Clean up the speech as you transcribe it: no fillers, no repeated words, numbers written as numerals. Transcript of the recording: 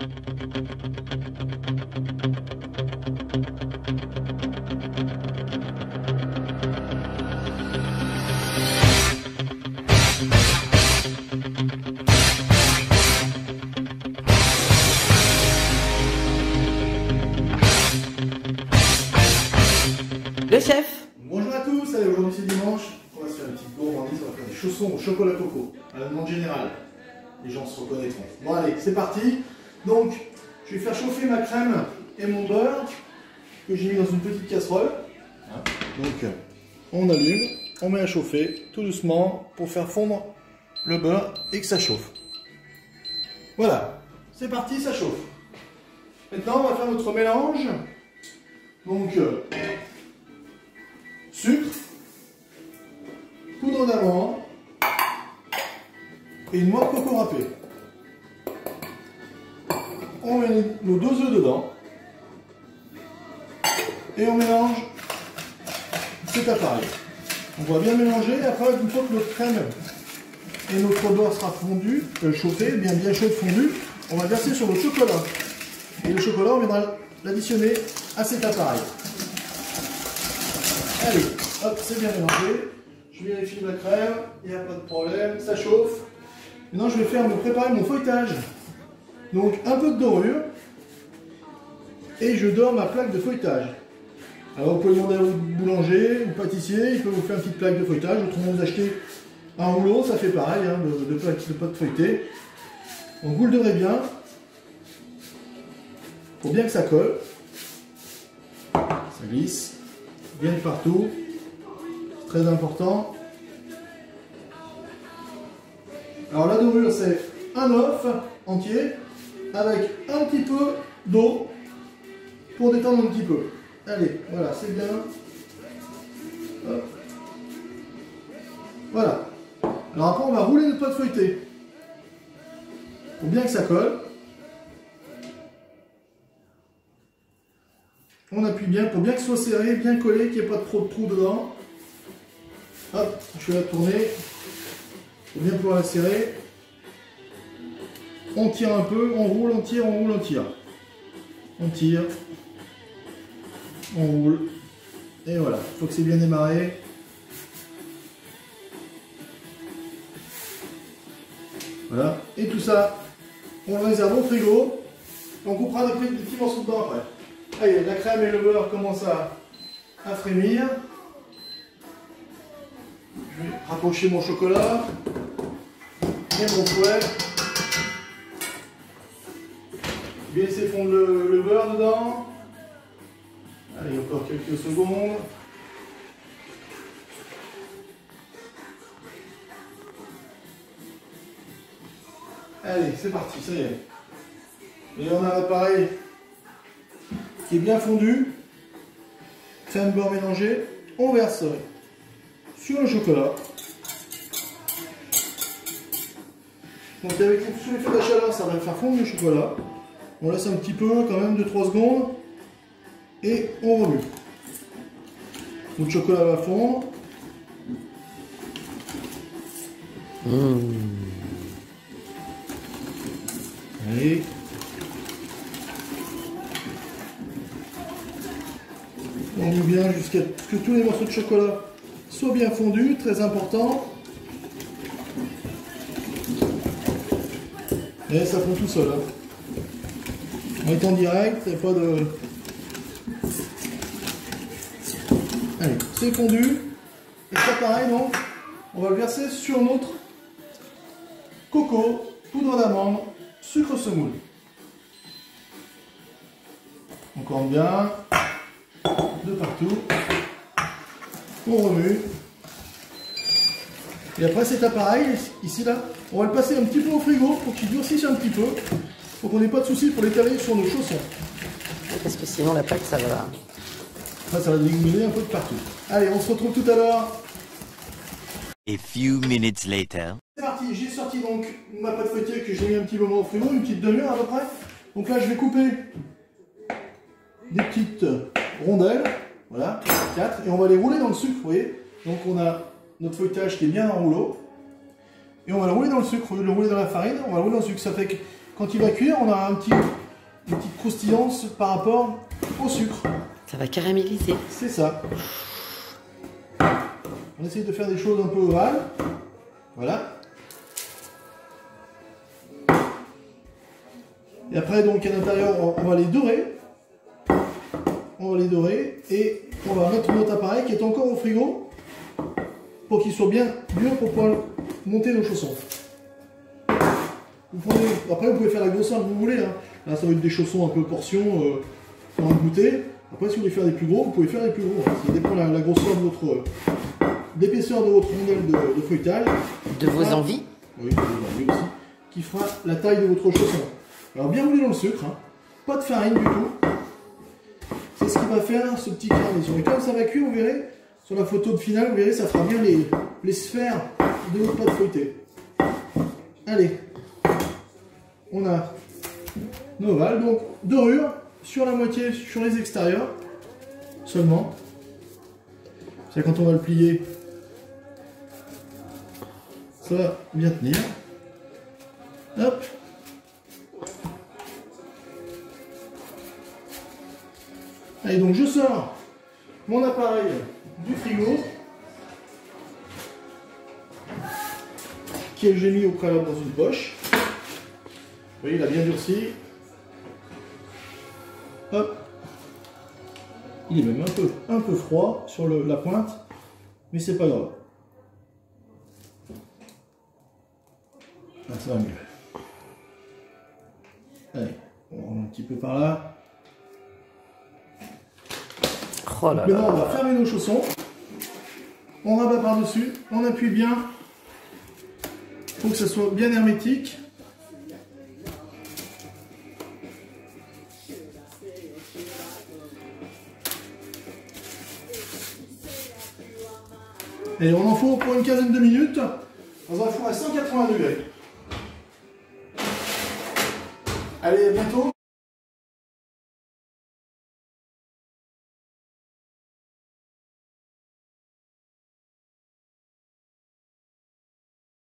Le chef. Bonjour à tous, allez, aujourd'hui c'est dimanche, on va se faire une petite gourmandise, on va faire des chaussons au chocolat coco, à la demande générale. Les gens se reconnaîtront. Bon allez, c'est parti. Donc, je vais faire chauffer ma crème et mon beurre, que j'ai mis dans une petite casserole. Donc, on allume, on met à chauffer, tout doucement, pour faire fondre le beurre et que ça chauffe. Voilà, c'est parti, ça chauffe. Maintenant, on va faire notre mélange. Donc, sucre, poudre d'amande et une noix de coco râpée. On met nos 2 œufs dedans et on mélange cet appareil. On va bien mélanger et après, une fois que notre crème et notre beurre sera fondu, chauffé, bien chaud fondu, on va verser sur le chocolat. Et le chocolat, on viendra l'additionner à cet appareil. Allez, hop, c'est bien mélangé. Je vérifie ma crème, il n'y a pas de problème, ça chauffe. Maintenant, je vais me préparer mon feuilletage. Donc, un peu de dorure. Et je dore ma plaque de feuilletage. Alors, vous pouvez demander à votre boulanger ou pâtissier, il peut vous faire une petite plaque de feuilletage. Autrement, vous achetez un rouleau, ça fait pareil, hein, de pâte feuilletée. Donc, vous le dorez bien. Pour bien que ça colle. Ça glisse. Bien de partout, c'est très important. Alors la dorure, c'est un œuf entier avec un petit peu d'eau pour détendre un petit peu. Allez, voilà, c'est bien. Hop. Voilà. Alors après, on va rouler notre pâte feuilletée pour bien que ça colle. On appuie bien pour bien que ce soit serré, bien collé, qu'il n'y ait pas trop de trous dedans. Hop, je vais la tourner pour bien pouvoir la serrer. On tire un peu, on roule, on tire, on roule, on tire. On tire, on roule. Et voilà, il faut que c'est bien démarré. Voilà, et tout ça, on le réserve au frigo. On coupera des petits morceaux dedans après. Allez, la crème et le beurre commencent à frémir. Je vais rapprocher mon chocolat et mon fouet. Je vais laisser fondre le beurre dedans. Allez, encore quelques secondes. Allez, c'est parti, ça y est. Et on a l'appareil qui est bien fondu, crème beurre mélangé, on verse sur le chocolat. Donc avec l'effet de la chaleur, ça va faire fondre le chocolat. On laisse un petit peu, quand même 2-3 secondes, et on remue. Donc le chocolat va fondre. Allez. On remue bien jusqu'à ce que tous les morceaux de chocolat soient bien fondus, très important. Et ça fond tout seul. Hein. On est en direct, il n'y a pas de... Allez, c'est fondu. Et ça pareil donc, on va le verser sur notre coco, poudre d'amande, sucre semoule. On corne bien. De partout, on remue, et après cet appareil ici là, on va le passer un petit peu au frigo pour qu'il durcisse un petit peu, pour qu'on n'ait pas de soucis pour l'étaler sur nos chaussons. Parce que sinon la pâte ça va... Après, ça va dégouiner un peu de partout. Allez, on se retrouve tout à l'heure. A few minutes later. C'est parti, j'ai sorti donc ma pâte feuilletée que j'ai mis un petit moment au frigo, une petite demi-heure à peu près. Donc là je vais couper des petites rondelles, voilà, 4, et on va les rouler dans le sucre, vous voyez. Donc on a notre feuilletage qui est bien en rouleau, et on va le rouler dans le sucre, au lieu de le rouler dans la farine, on va le rouler dans le sucre. Ça fait quand il va cuire, on a une petite croustillance par rapport au sucre. Ça va caraméliser. C'est ça. On essaye de faire des choses un peu ovales. Voilà. Et après, donc, à l'intérieur, on va les dorer. On va les dorer. Et on va mettre notre appareil qui est encore au frigo pour qu'il soit bien dur pour pouvoir monter nos chaussons. Après, vous pouvez faire la grosseur que vous voulez. Hein. Là, ça va être des chaussons un peu portion pour un goûter. Après, si vous voulez faire des plus gros, vous pouvez faire des plus gros. Hein. Ça dépend de la grosseur de votre... l'épaisseur de votre rondelle de feuilletage. De vos envies. Oui, de vos envies aussi. Qui fera la taille de votre chausson. Alors, bien roulé dans le sucre. Hein. Pas de farine du tout. C'est ce qui va faire ce petit caramélisation. Et comme ça va cuire, vous verrez, sur la photo de finale, vous verrez, ça fera bien les sphères de votre pâte feuilletée. Allez. On a nos ovales, donc dorure sur la moitié, sur les extérieurs seulement. C'est quand on va le plier, ça va bien tenir. Hop. Allez, donc je sors mon appareil du frigo que j'ai mis au préalable dans une poche. Vous voyez, il a bien durci. Hop. Il est même un peu froid sur la pointe, mais c'est pas grave. Ah, ça va mieux. Allez, on rentre un petit peu par là. Oh là Maintenant, là. on va fermer nos chaussons. On rabat par-dessus, on appuie bien pour que ça soit bien hermétique. Et on en fourre pour une quinzaine de minutes dans un four à 180 degrés. Allez, à bientôt.